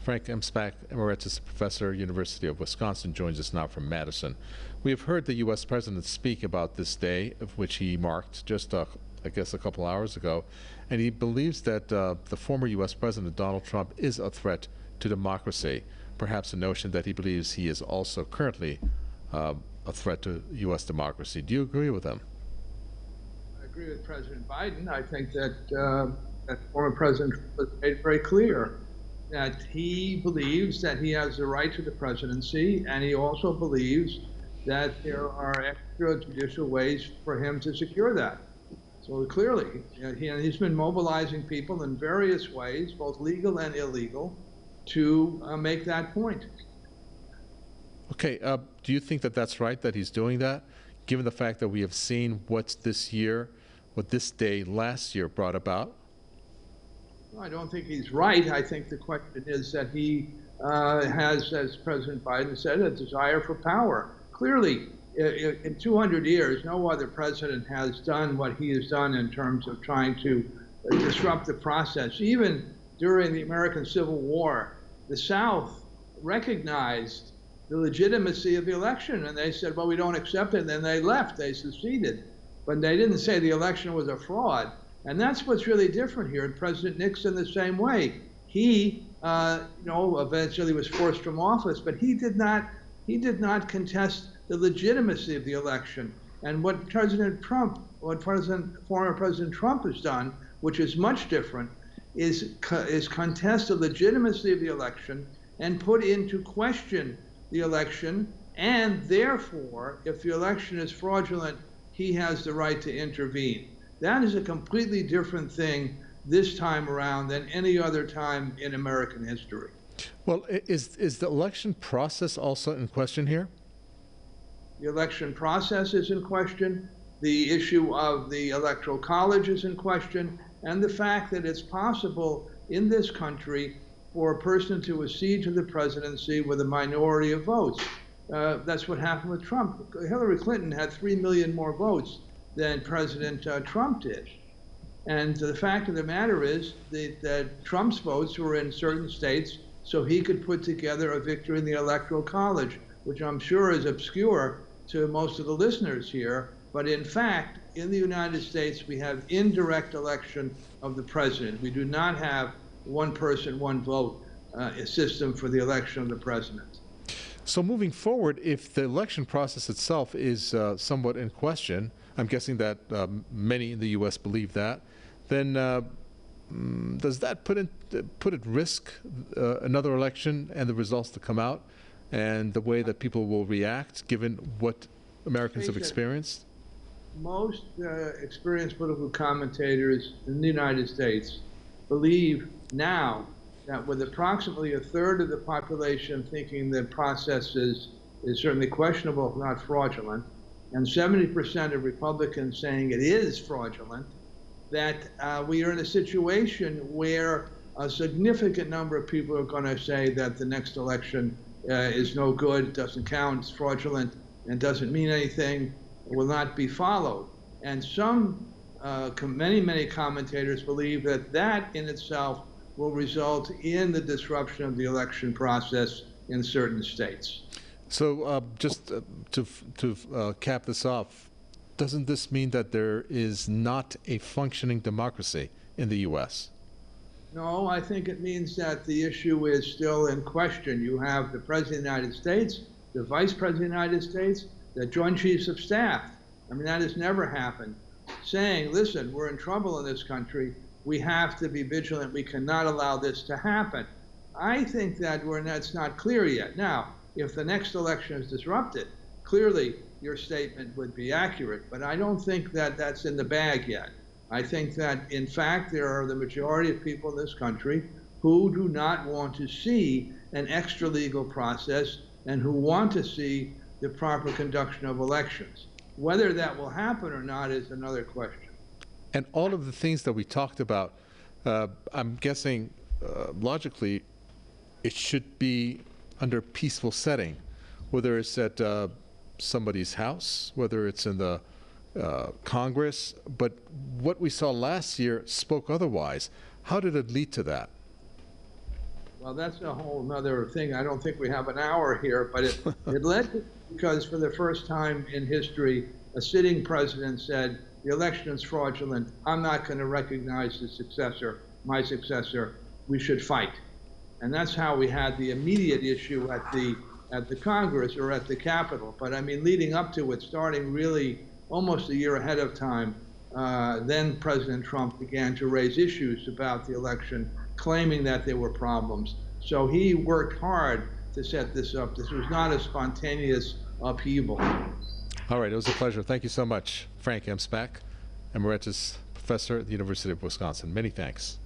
Frank Emspak, Emeritus Professor, University of Wisconsin, joins us now from Madison. We have heard the U.S. President speak about this day, of which he marked just, I guess, a couple hours ago, and he believes that the former U.S. President, Donald Trump, is a threat to democracy, perhaps a notion that he believes he is also currently a threat to U.S. democracy. Do you agree with him? I agree with President Biden. I think that former President was made very clear that he believes that he has the right to the presidency, and he also believes that there are extrajudicial ways for him to secure that. So clearly, he's been mobilizing people in various ways, both legal and illegal, to make that point. Okay, do you think that that's right, that he's doing that, given the fact that we have seen what this day last year brought about? I don't think he's right. I think the question is that he has, as President Biden said, a desire for power. Clearly, in 200 years, no other president has done what he has done in terms of trying to disrupt the process. Even during the American Civil War, the South recognized the legitimacy of the election, and they said, well, we don't accept it, and then they left, they seceded. But they didn't say the election was a fraud. And that's what's really different here. And President Nixon the same way. He, eventually was forced from office, but he did not contest the legitimacy of the election. And what former President Trump has done, which is much different, is contest the legitimacy of the election and put into question the election. And therefore, if the election is fraudulent, he has the right to intervene. That is a completely different thing this time around than any other time in American history. Well, is the election process also in question here? The election process is in question. The issue of the Electoral College is in question. And the fact that it's possible in this country for a person to accede to the presidency with a minority of votes. That's what happened with Trump. Hillary Clinton had 3 million more votes than President Trump did. And the fact of the matter is that Trump's votes were in certain states so he could put together a victory in the Electoral College, which I'm sure is obscure to most of the listeners here. But in fact, in the United States, we have indirect election of the president. We do not have one person, one vote system for the election of the president. So moving forward, if the election process itself is somewhat in question, I'm guessing that many in the U.S. believe that, then does that put at risk another election and the results to come out and the way that people will react given what Americans have experienced? Most experienced political commentators in the United States believe now that with approximately a third of the population thinking the process is certainly questionable, if not fraudulent, and 70% of Republicans saying it is fraudulent, that we are in a situation where a significant number of people are going to say that the next election is no good, doesn't count, it's fraudulent, and doesn't mean anything, will not be followed. And many commentators believe that that in itself will result in the disruption of the election process in certain states. So just to cap this off, doesn't this mean that there is not a functioning democracy in the U.S.? No, I think it means that the issue is still in question. You have the President of the United States, the Vice President of the United States, the Joint Chiefs of Staff. I mean, that has never happened. Saying, listen, we're in trouble in this country. We have to be vigilant. We cannot allow this to happen. I think that that's not clear yet. Now, if the next election is disrupted, clearly your statement would be accurate. But I don't think that that's in the bag yet. I think that, in fact, there are the majority of people in this country who do not want to see an extra-legal process and who want to see the proper conduction of elections. Whether that will happen or not is another question. And all of the things that we talked about, I'm guessing logically it should be under a peaceful setting, whether it's at somebody's house, whether it's in the Congress. But what we saw last year spoke otherwise. How did it lead to that? Well, that's a whole nother thing. I don't think we have an hour here, but it led to, because for the first time in history, a sitting president said, the election is fraudulent. I'm not going to recognize the successor, my successor. We should fight. And that's how we had the immediate issue at the Congress or at the Capitol. But I mean, leading up to it, starting really almost a year ahead of time, then President Trump began to raise issues about the election, claiming that there were problems. So he worked hard to set this up. This was not a spontaneous upheaval. All right, it was a pleasure. Thank you so much, Frank M. Spack, Emeritus Professor at the University of Wisconsin. Many thanks.